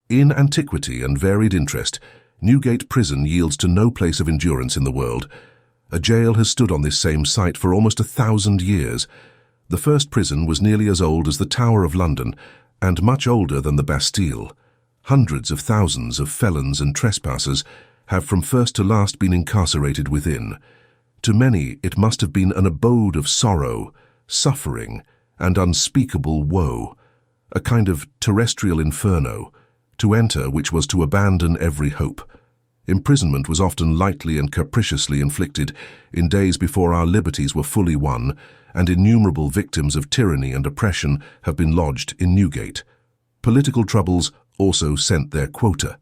In antiquity and varied interest, Newgate Prison yields to no place of endurance in the world. A jail has stood on this same site for almost 1,000 years. The first prison was nearly as old as the Tower of London, and much older than the Bastille. Hundreds of thousands of felons and trespassers have from first to last been incarcerated within. To many, it must have been an abode of sorrow, suffering, and unspeakable woe, a kind of terrestrial inferno, to enter which was to abandon every hope. Imprisonment was often lightly and capriciously inflicted in days before our liberties were fully won, and innumerable victims of tyranny and oppression have been lodged in Newgate. Political troubles also sent their quota.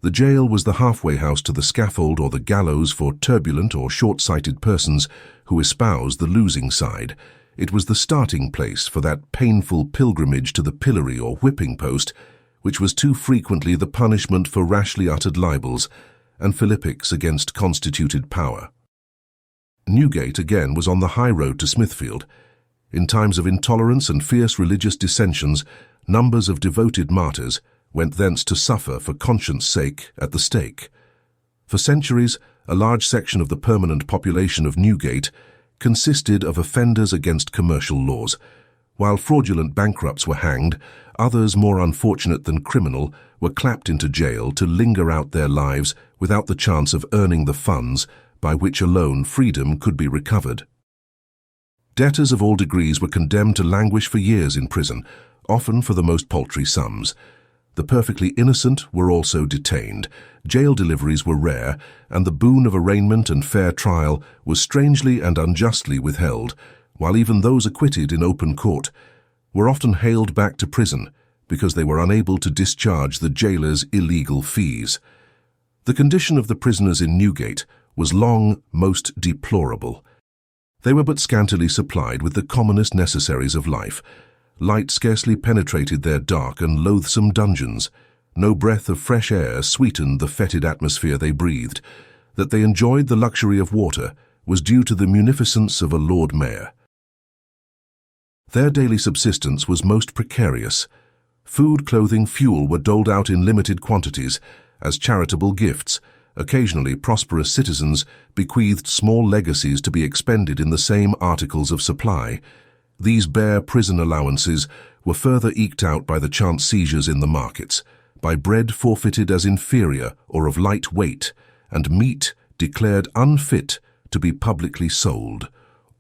The jail was the halfway house to the scaffold or the gallows for turbulent or short-sighted persons who espoused the losing side. It was the starting place for that painful pilgrimage to the pillory or whipping post, which was too frequently the punishment for rashly uttered libels and philippics against constituted power. Newgate again was on the high road to Smithfield. In times of intolerance and fierce religious dissensions, numbers of devoted martyrs went thence to suffer for conscience' sake at the stake. For centuries, a large section of the permanent population of Newgate consisted of offenders against commercial laws. While fraudulent bankrupts were hanged, others more unfortunate than criminal were clapped into jail to linger out their lives without the chance of earning the funds by which alone freedom could be recovered. Debtors of all degrees were condemned to languish for years in prison, often for the most paltry sums. The perfectly innocent were also detained. Jail deliveries were rare, and the boon of arraignment and fair trial was strangely and unjustly withheld, while even those acquitted in open court were often haled back to prison because they were unable to discharge the jailer's illegal fees. The condition of the prisoners in Newgate was long most deplorable. They were but scantily supplied with the commonest necessaries of life. Light scarcely penetrated their dark and loathsome dungeons. No breath of fresh air sweetened the fetid atmosphere they breathed. That they enjoyed the luxury of water was due to the munificence of a Lord Mayor. Their daily subsistence was most precarious. Food, clothing, fuel were doled out in limited quantities as charitable gifts. Occasionally, prosperous citizens bequeathed small legacies to be expended in the same articles of supply. These bare prison allowances were further eked out by the chance seizures in the markets, by bread forfeited as inferior or of light weight, and meat declared unfit to be publicly sold.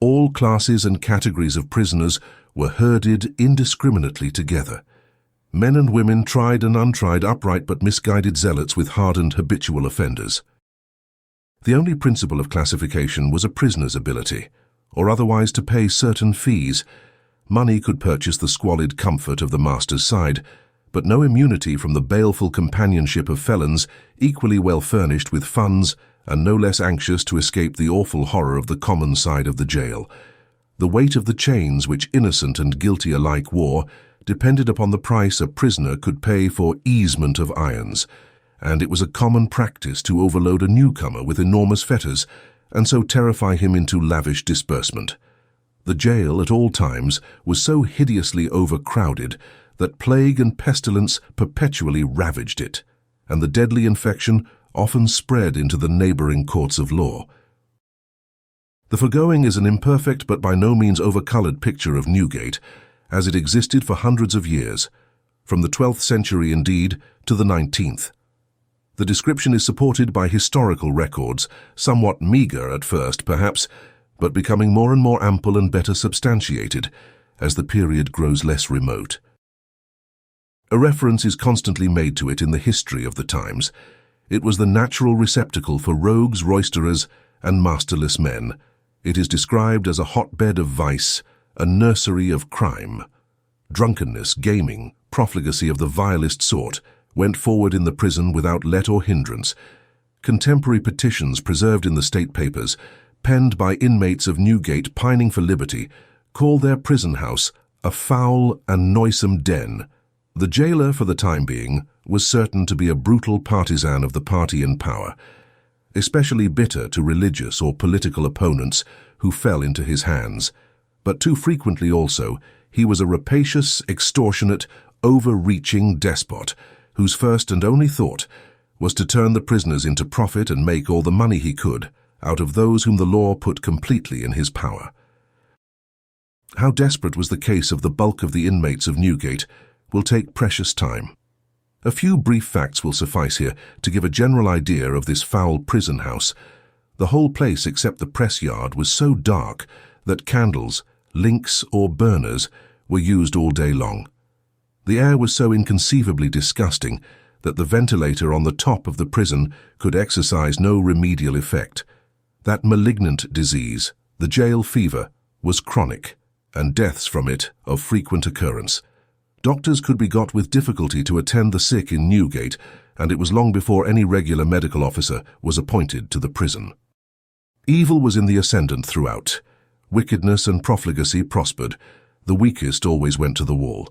All classes and categories of prisoners were herded indiscriminately together. Men and women, tried and untried, upright but misguided zealots with hardened habitual offenders. The only principle of classification was a prisoner's ability, or otherwise to pay certain fees. Money could purchase the squalid comfort of the master's side, but no immunity from the baleful companionship of felons equally well furnished with funds and no less anxious to escape the awful horror of the common side of the jail. The weight of the chains which innocent and guilty alike wore depended upon the price a prisoner could pay for easement of irons, and it was a common practice to overload a newcomer with enormous fetters and so terrify him into lavish disbursement. The jail at all times was so hideously overcrowded that plague and pestilence perpetually ravaged it, and the deadly infection often spread into the neighboring courts of law. The foregoing is an imperfect but by no means overcolored picture of Newgate, as it existed for hundreds of years, from the 12th century indeed to the 19th. The description is supported by historical records, somewhat meagre at first perhaps, but becoming more and more ample and better substantiated as the period grows less remote. A reference is constantly made to it in the history of the times. It was the natural receptacle for rogues, roisterers, and masterless men. It is described as a hotbed of vice, a nursery of crime. Drunkenness, gaming, profligacy of the vilest sort went forward in the prison without let or hindrance. Contemporary petitions preserved in the state papers, penned by inmates of Newgate pining for liberty, call their prison house a foul and noisome den. The jailer, for the time being, was certain to be a brutal partisan of the party in power, especially bitter to religious or political opponents who fell into his hands. But too frequently also, he was a rapacious, extortionate, overreaching despot whose first and only thought was to turn the prisoners into profit and make all the money he could out of those whom the law put completely in his power. How desperate was the case of the bulk of the inmates of Newgate will take precious time. A few brief facts will suffice here to give a general idea of this foul prison house. The whole place except the press yard was so dark that candles, links or burners were used all day long. The air was so inconceivably disgusting that the ventilator on the top of the prison could exercise no remedial effect. That malignant disease, the jail fever, was chronic, and deaths from it of frequent occurrence. Doctors could be got with difficulty to attend the sick in Newgate, and it was long before any regular medical officer was appointed to the prison. Evil was in the ascendant throughout. Wickedness and profligacy prospered. The weakest always went to the wall.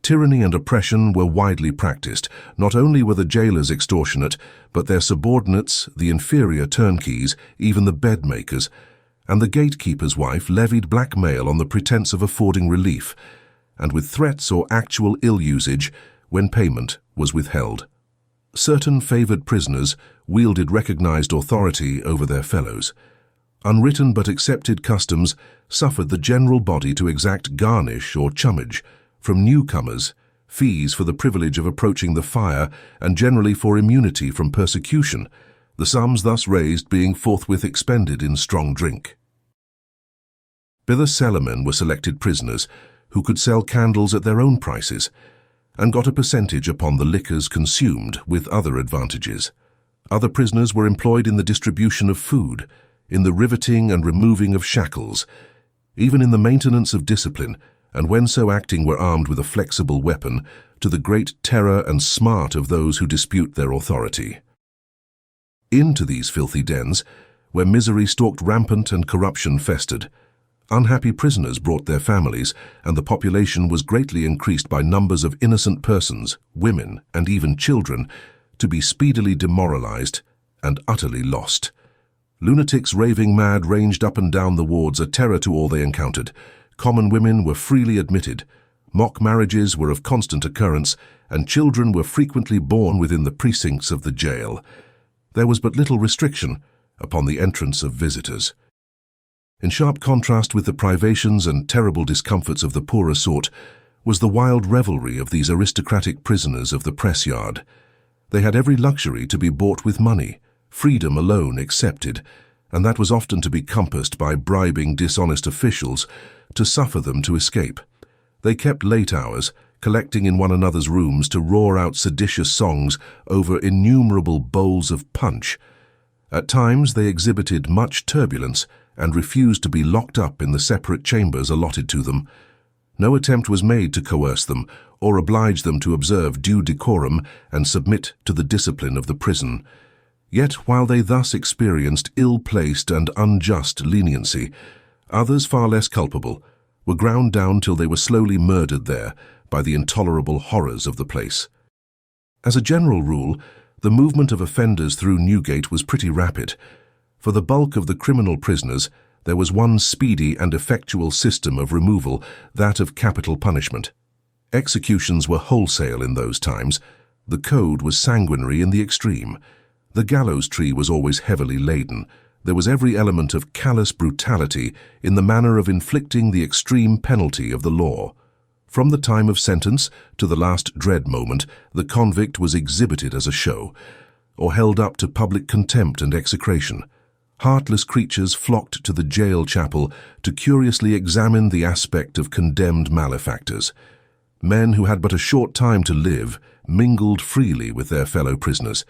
Tyranny and oppression were widely practiced. Not only were the jailers extortionate, but their subordinates, the inferior turnkeys, even the bedmakers, and the gatekeeper's wife levied blackmail on the pretense of affording relief, and with threats or actual ill usage when payment was withheld. Certain favored prisoners wielded recognized authority over their fellows. Unwritten but accepted customs suffered the general body to exact garnish or chummage from newcomers, fees for the privilege of approaching the fire, and generally for immunity from persecution, the sums thus raised being forthwith expended in strong drink. Bither cellarmen were selected prisoners who could sell candles at their own prices, and got a percentage upon the liquors consumed with other advantages. Other prisoners were employed in the distribution of food, in the riveting and removing of shackles, even in the maintenance of discipline, and when so acting were armed with a flexible weapon, to the great terror and smart of those who dispute their authority. Into these filthy dens, where misery stalked rampant and corruption festered, unhappy prisoners brought their families, and the population was greatly increased by numbers of innocent persons, women, and even children, to be speedily demoralized and utterly lost. Lunatics raving mad ranged up and down the wards, a terror to all they encountered. Common women were freely admitted, mock marriages were of constant occurrence, and children were frequently born within the precincts of the jail. There was but little restriction upon the entrance of visitors. In sharp contrast with the privations and terrible discomforts of the poorer sort was the wild revelry of these aristocratic prisoners of the press yard. They had every luxury to be bought with money, freedom alone excepted, and that was often to be compassed by bribing dishonest officials to suffer them to escape. They kept late hours, collecting in one another's rooms to roar out seditious songs over innumerable bowls of punch. At times they exhibited much turbulence and refused to be locked up in the separate chambers allotted to them. No attempt was made to coerce them or oblige them to observe due decorum and submit to the discipline of the prison. Yet while they thus experienced ill-placed and unjust leniency, others far less culpable were ground down till they were slowly murdered there by the intolerable horrors of the place. As a general rule, the movement of offenders through Newgate was pretty rapid. For the bulk of the criminal prisoners, there was one speedy and effectual system of removal, that of capital punishment. Executions were wholesale in those times. The code was sanguinary in the extreme. The gallows tree was always heavily laden. There was every element of callous brutality in the manner of inflicting the extreme penalty of the law. From the time of sentence to the last dread moment, the convict was exhibited as a show, or held up to public contempt and execration. Heartless creatures flocked to the jail chapel to curiously examine the aspect of condemned malefactors. Men who had but a short time to live mingled freely with their fellow prisoners,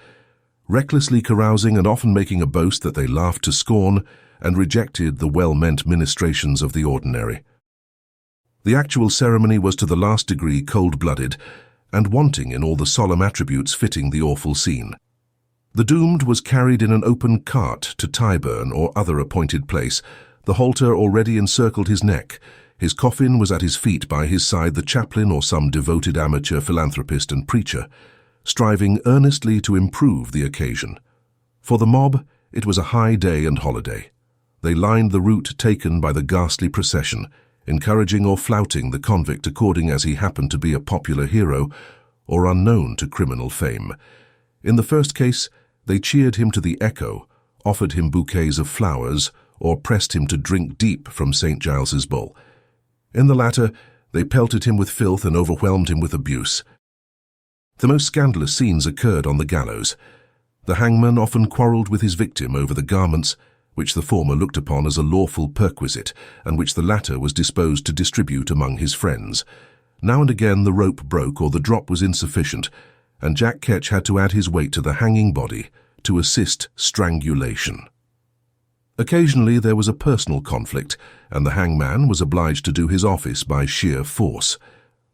recklessly carousing and often making a boast that they laughed to scorn and rejected the well-meant ministrations of the ordinary. The actual ceremony was to the last degree cold-blooded and wanting in all the solemn attributes fitting the awful scene. The doomed was carried in an open cart to Tyburn or other appointed place. The halter already encircled his neck. His coffin was at his feet, by his side the chaplain or some devoted amateur philanthropist and preacher, striving earnestly to improve the occasion. For the mob, it was a high day and holiday. They lined the route taken by the ghastly procession, encouraging or flouting the convict according as he happened to be a popular hero, or unknown to criminal fame. In the first case, they cheered him to the echo, offered him bouquets of flowers, or pressed him to drink deep from St. Giles's bowl. In the latter, they pelted him with filth and overwhelmed him with abuse. The most scandalous scenes occurred on the gallows. The hangman often quarrelled with his victim over the garments, which the former looked upon as a lawful perquisite, and which the latter was disposed to distribute among his friends. Now and again the rope broke or the drop was insufficient, and Jack Ketch had to add his weight to the hanging body to assist strangulation. Occasionally there was a personal conflict, and the hangman was obliged to do his office by sheer force.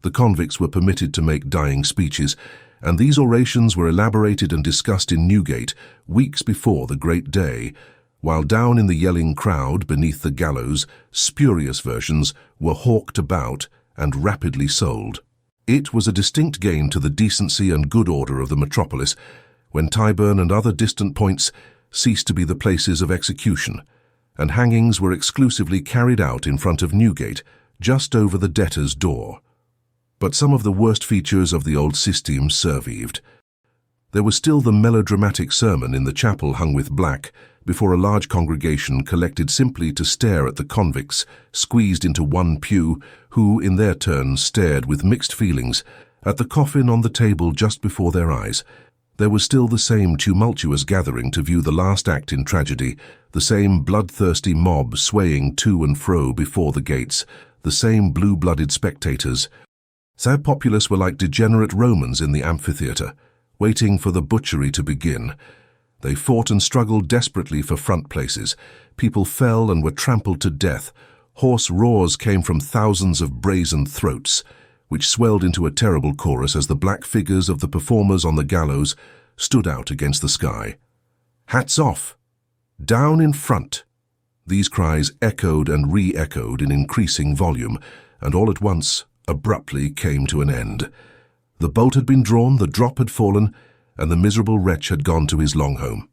The convicts were permitted to make dying speeches, and these orations were elaborated and discussed in Newgate weeks before the great day, while down in the yelling crowd beneath the gallows, spurious versions were hawked about and rapidly sold. It was a distinct gain to the decency and good order of the metropolis when Tyburn and other distant points ceased to be the places of execution, and hangings were exclusively carried out in front of Newgate, just over the debtors' door. But some of the worst features of the old system survived. There was still the melodramatic sermon in the chapel hung with black, before a large congregation collected simply to stare at the convicts, squeezed into one pew, who, in their turn, stared with mixed feelings at the coffin on the table just before their eyes. There was still the same tumultuous gathering to view the last act in tragedy, the same bloodthirsty mob swaying to and fro before the gates, the same blue-blooded spectators. Their populace were like degenerate Romans in the amphitheatre, waiting for the butchery to begin. They fought and struggled desperately for front places. People fell and were trampled to death. Hoarse roars came from thousands of brazen throats, which swelled into a terrible chorus as the black figures of the performers on the gallows stood out against the sky. "Hats off! Down in front!" These cries echoed and re-echoed in increasing volume, and all at once, abruptly came to an end. The bolt had been drawn, the drop had fallen, and the miserable wretch had gone to his long home.